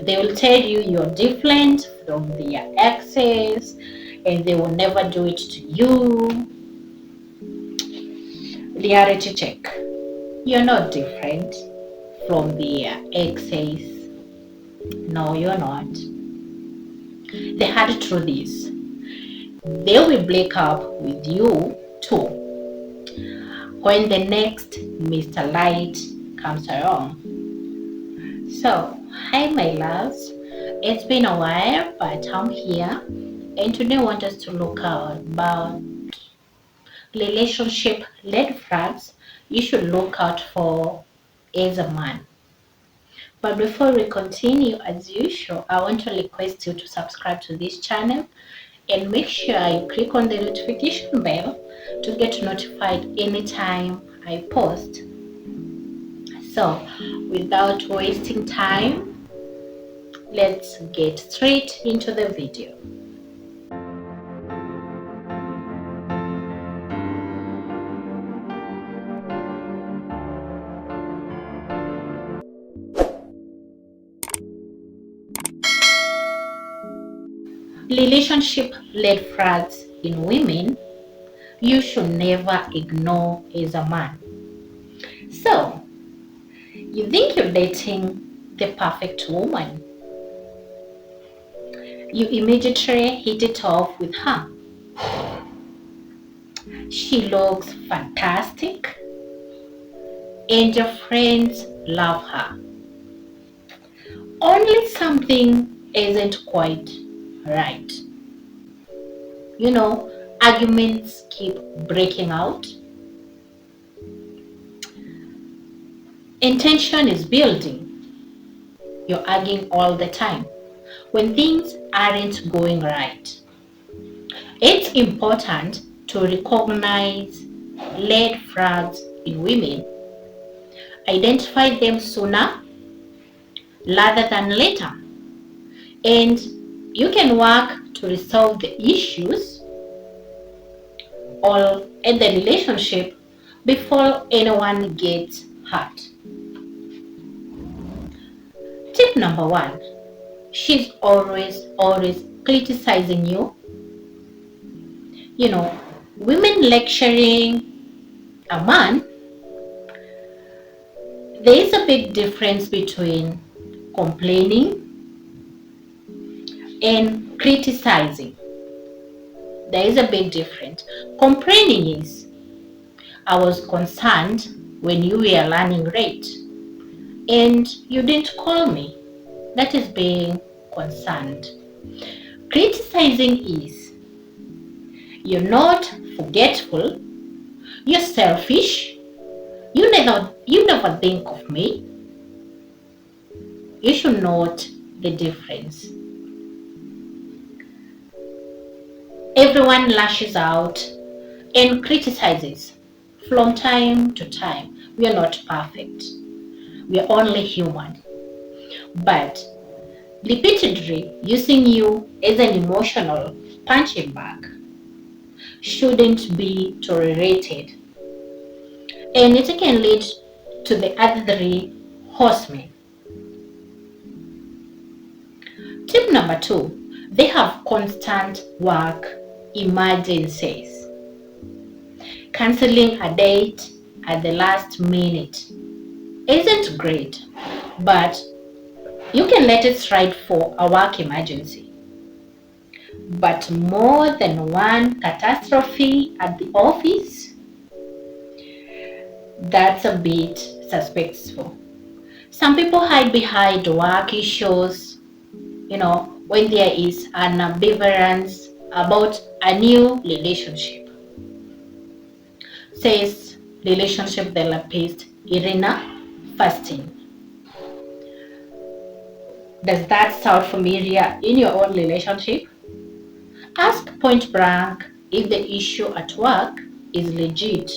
they will tell you you're different from their exes and they will never do it to you. Reality check. You're not different from their exes. No, you're not. The hard truth is, they will break up with you too when the next Mr. Light comes around. So, hi my loves. It's been a while, but I'm here, and today I want us to look out about relationship red flags you should look out for as a man. But before we continue, as usual, I want to request you to subscribe to this channel and make sure you click on the notification bell to get notified anytime I post. So, without wasting time, let's get straight into the video. Relationship red flags in women you should never ignore as a man. So, you think you're dating the perfect woman. You immediately hit it off with her. She looks fantastic and your friends love her. Only something isn't quite right. Arguments keep breaking out. Intention is building. You're arguing all the time when things aren't going right. It's important to recognize red flags in women, identify them sooner rather than later, and you can work to resolve the issues or end the relationship before anyone gets hurt. Tip number 1. She's always criticizing you. Women lecturing a man, there is a big difference between complaining and criticizing. There is a big difference. Complaining is, I was concerned when you were learning late and you didn't call me. That is being concerned. Criticizing is, you're not forgetful, you're selfish, you never think of me. You should note the difference. Everyone lashes out and criticizes from time to time. We are not perfect. We are only human. But repeatedly using you as an emotional punching bag shouldn't be tolerated. And it can lead to the other 3 horsemen. Tip number 2, they have constant work emergencies. Canceling a date at the last minute isn't great, but you can let it slide for a work emergency. But more than one catastrophe at the office, that's a bit suspectful. Some people hide behind work issues, when there is an ambivalence about a new relationship. Says relationship therapist Irina Fasting. Does that sound familiar in your own relationship? Ask point blank if the issue at work is legit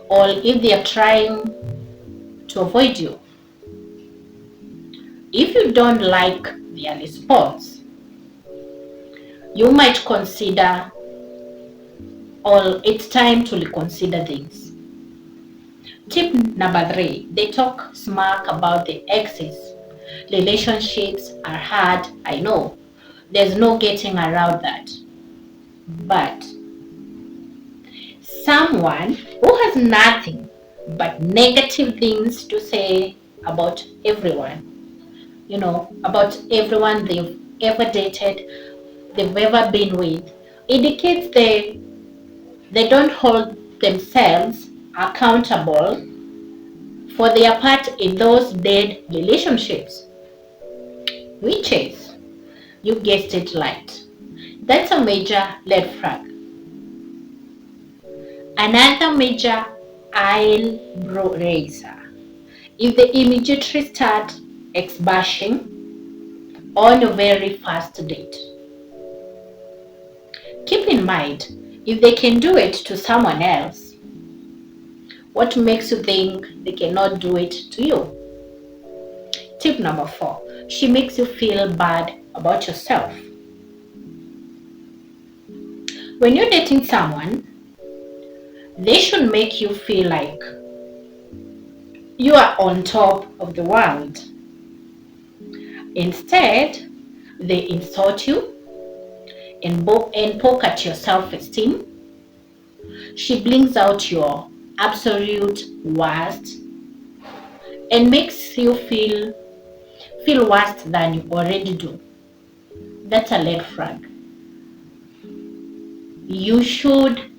or if they are trying to avoid you. If you don't like their response, you might consider, or it's time to reconsider things. Tip number 3, they talk smack about the exes. relationships are hard, I know. There's no getting around that. But someone who has nothing but negative things to say about everyone, about everyone they've ever dated, they've ever been with, indicates they don't hold themselves accountable for their part in those dead relationships, which is, you guessed it right, that's a major red flag. Another major eyebrow raiser, if they immediately start ex-bashing on your very first date. Keep in mind, if they can do it to someone else, what makes you think they cannot do it to you? Tip number 4, she makes you feel bad about yourself. When you're dating someone, they should make you feel like you are on top of the world. Instead, they insult you and poke at your self-esteem. She brings out your absolute worst and makes you feel worse than you already do. That's a red flag. You should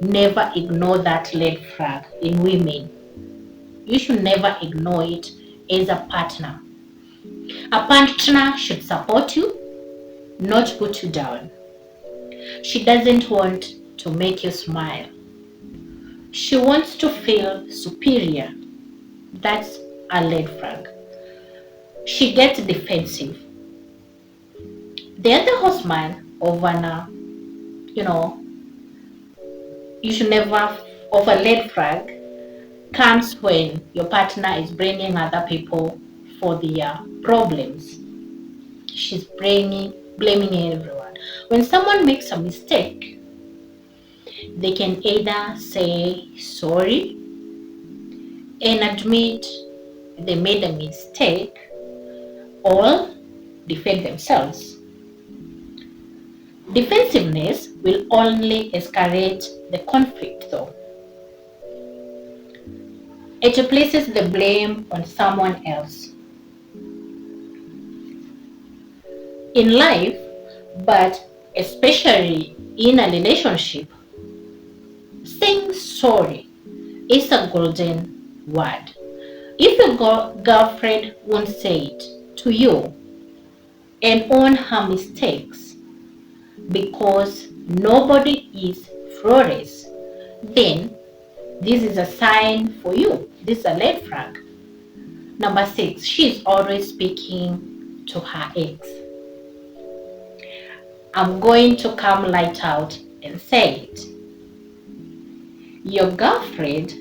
never ignore that red flag in women. You should never ignore it as a partner. A partner should support you, not put you down. She doesn't want to make you smile. She wants to feel superior. That's a red flag. She gets defensive. The other horseman of you should never, of a red flag, comes when your partner is blaming other people for their problems. She's blaming everyone. When someone makes a mistake, they can either say sorry and admit they made a mistake or defend themselves. Defensiveness will only escalate the conflict though. It places the blame on someone else. In life, but especially in a relationship, saying sorry is a golden word. If your girlfriend won't say it to you and own her mistakes because nobody is flawless, then this is a sign for you. This is a red flag. Number 6, she's always speaking to her ex. I'm going to come light out and say it. Your girlfriend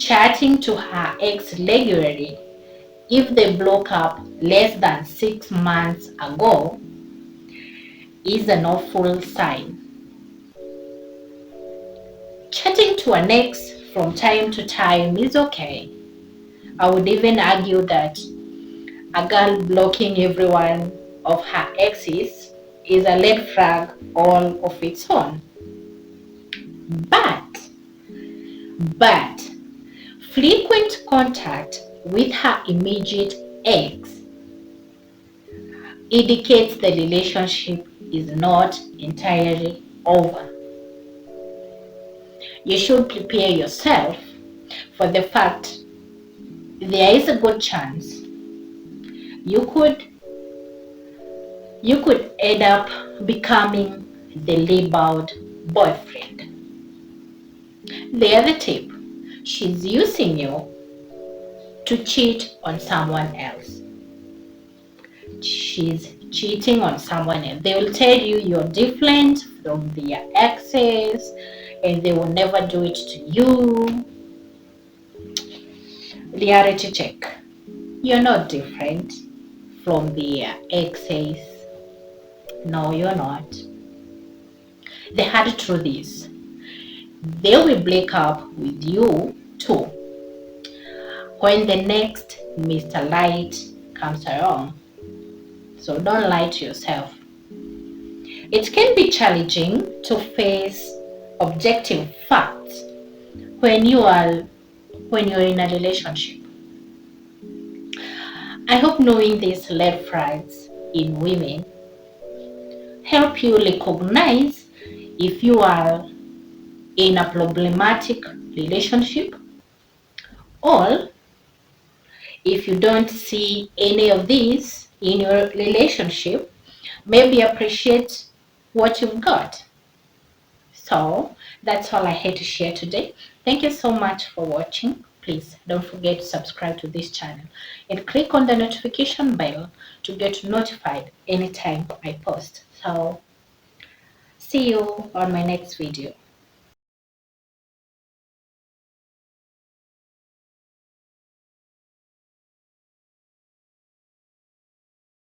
chatting to her ex regularly, if they broke up less than 6 months ago, is an awful sign. Chatting to an ex from time to time is okay. I would even argue that a girl blocking every one of her exes is a red flag all of its own. But frequent contact with her immediate ex indicates the relationship is not entirely over. You should prepare yourself for the fact there is a good chance you could end up becoming the labeled boyfriend. The other tip, she's using you to cheat on someone else. She's cheating on someone else. They will tell you you're different from their exes and they will never do it to you. Reality check. You're not different from their exes. No, you're not. The hard truth is, they will break up with you too. When the next Mr. Light comes along. So don't lie to yourself. It can be challenging to face objective facts when you're in a relationship. I hope knowing these red flags in women help you recognize if you are in a problematic relationship, or if you don't see any of these in your relationship, maybe appreciate what you've got. So that's all I had to share today. Thank you so much for watching. Please don't forget to subscribe to this channel and click on the notification bell to get notified anytime I post. So see you on my next video.